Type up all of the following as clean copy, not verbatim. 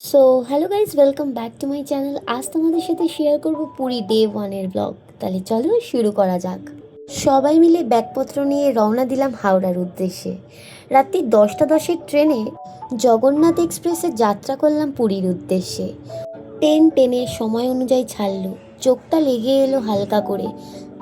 So hello guys, welcome back to my channel. আজ তোমাদের সাথে শেয়ার করব পুরী ডে ওয়ানের ব্লগ। তাহলে চলো শুরু করা যাক। সবাই মিলে ব্যাগপত্র নিয়ে রওনা দিলাম হাওড়ার উদ্দেশ্যে। রাত্রি 10টা 10-এর ট্রেনে জগন্নাথ এক্সপ্রেসে যাত্রা করলাম পুরীর উদ্দেশ্যে। ট্রেনের সময় অনুযায়ী ছাড়লো। চোখটা লেগে এলো হালকা করে।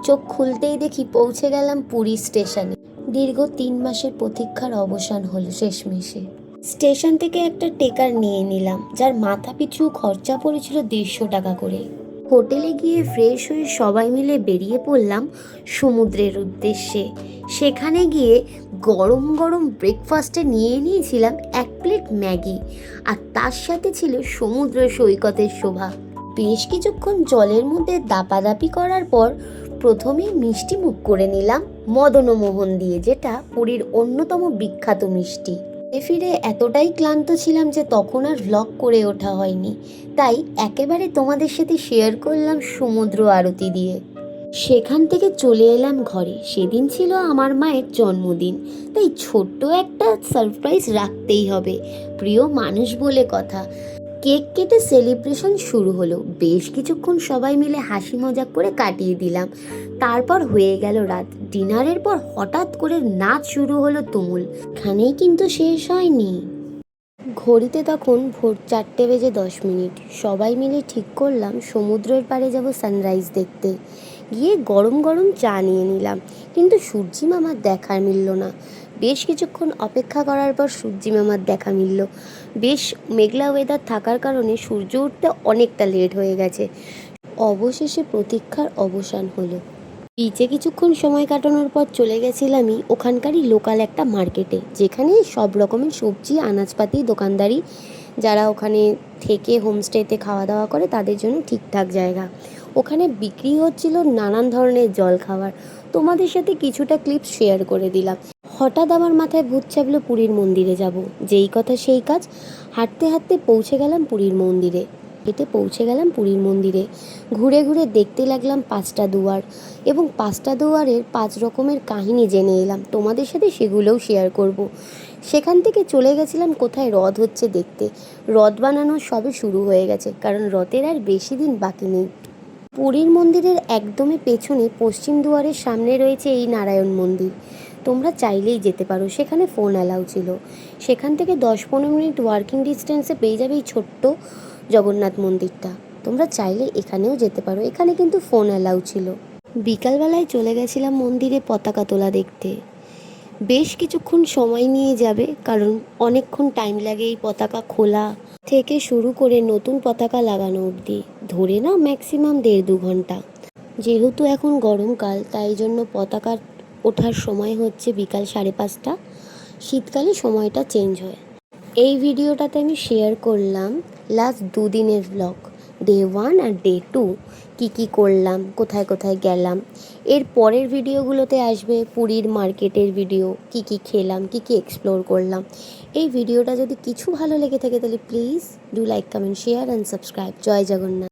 চোখ খুলতেই দেখি পৌঁছে গেলাম পুরী স্টেশনে। দীর্ঘ 3 মাসের প্রতীক্ষার অবসান হলো শেষমেশে। স্টেশন থেকে একটা টেকার নিয়ে নিলাম, যার মাথা পিছু খরচা পড়েছিল 150 টাকা করে। হোটেলে গিয়ে ফ্রেশ হয়ে সবাই মিলে বেরিয়ে পড়লাম সমুদ্রের উদ্দেশ্যে। সেখানে গিয়ে গরম গরম ব্রেকফাস্টে নিয়ে নিয়েছিলাম 1 প্লেট ম্যাগি, আর তার সাথে ছিল সমুদ্র সৈকতের শোভা। বেশ কিছুক্ষণ জলের মধ্যে দাপাদাপি করার পর প্রথমেই মিষ্টি মুখ করে নিলাম মদনমোহন দিয়ে, যেটা পুরীর অন্যতম বিখ্যাত মিষ্টি। ফিরে এতটাই ক্লান্ত ছিলাম যে তখন আর ভ্লগ করে ওঠা হয়নি, তাই একেবারে তোমাদের সাথে শেয়ার করলাম সমুদ্র আরতি দিয়ে। সেখান থেকে চলে এলাম ঘরে। সেদিন ছিল আমার মায়ের জন্মদিন, তাই ছোট্ট একটা সারপ্রাইজ রাখতেই হবে, প্রিয় মানুষ বলে কথা। কেক কেটে সেলিব্রেশন শুরু হলো। বেশ কিছুক্ষণ সবাই মিলে হাসি মজাক করে কাটিয়ে দিলাম। তারপর হয়ে গেল রাত। ডিনারের পর হঠাৎ করে নাচ শুরু হলো তুমুল। এখানেই কিন্তু শেষ হয়নি। ঘড়িতে তখন ভোর 4:10। সবাই মিলে ঠিক করলাম সমুদ্রের পাড়ে যাব সানরাইজ দেখতে। গিয়ে গরম গরম চা নিয়ে নিলাম, কিন্তু সূর্যি মামার দেখা মিলল না। বেশ কিছুক্ষণ অপেক্ষা করার পর সূর্যি মামার দেখা মিলল। বেশ মেঘলা ওয়েদার থাকার কারণে সূর্য উঠতে অনেকটা লেট হয়ে গেছে। অবশেষে প্রতীক্ষার অবসান হলো। বিচে কিছুক্ষণ সময় কাটানোর পর চলে গেছিলামই ওখানকারই লোকাল একটা মার্কেটে, যেখানে সব রকমের সবজি আনাজপাতি দোকানদারি, যারা ওখানে থেকে হোমস্টেতে খাওয়া দাওয়া করে তাদের জন্য ঠিকঠাক জায়গা। ওখানে বিক্রি হচ্ছিল নানান ধরনের জলখাবার। তোমাদের সাথে কিছুটা ক্লিপস শেয়ার করে দিলাম। হঠাৎ আমার মাথায় ভূত চাপলো পুরীর মন্দিরে যাব। যেই কথা সেই কাজ। হাঁটতে হাঁটতে পৌঁছে গেলাম পুরীর মন্দিরে। ঘুরে ঘুরে দেখতে লাগলাম 5টা দুয়ার, এবং 5টা দুয়ারের 5 রকমের কাহিনী জেনে এলাম। তোমাদের সাথে সেগুলোও শেয়ার করব। সেখান থেকে চলে গেছিলাম কোথায় রথ হচ্ছে দেখতে। রথ বানানো সবে শুরু হয়ে গেছে, কারণ রথের আর বেশি দিন বাকি নেই। পুরীর মন্দিরের একদমই পেছনে পশ্চিম দুয়ারের সামনে রয়েছে এই নারায়ণ মন্দির। তোমরা চাইলেই যেতে পারো, সেখানে ফোন অ্যালাউ ছিল। সেখান থেকে 10-15 মিনিট ওয়ার্কিং ডিস্টেন্সে পেয়ে যাবে এই ছোট্ট জগন্নাথ মন্দিরটা। তোমরা চাইলে এখানেও যেতে পারো, এখানে কিন্তু ফোন অ্যালাউ ছিল। বিকালবেলায় চলে গেছিলাম মন্দিরে পতাকা তোলা দেখতে। বেশ কিছুক্ষণ সময় নিয়ে যাবে, কারণ অনেকক্ষণ টাইম লাগে এই পতাকা খোলা থেকে শুরু করে নতুন পতাকা লাগানো অবধি। ধরে নাও ম্যাক্সিমাম 1.5-2 ঘন্টা। যেহেতু এখন গরমকাল, তাই জন্য পতাকা ওঠার সময় হচ্ছে বিকাল 5:30। শীতকালে সময়টা চেঞ্জ হয়। এই ভিডিওটাতে আমি শেয়ার করলাম লাস্ট 2 দিনের ব্লগ, ডে 1 আর ডে 2, কী করলাম, কোথায় কোথায় গেলাম। এর পরের ভিডিওগুলোতে আসবে পুরীর মার্কেটের ভিডিও, কী খেলাম, কী এক্সপ্লোর করলাম। এই ভিডিওটা যদি কিছু ভালো লেগে থাকে তাহলে please do like, comment, share and subscribe. জয় জগন্নাথ।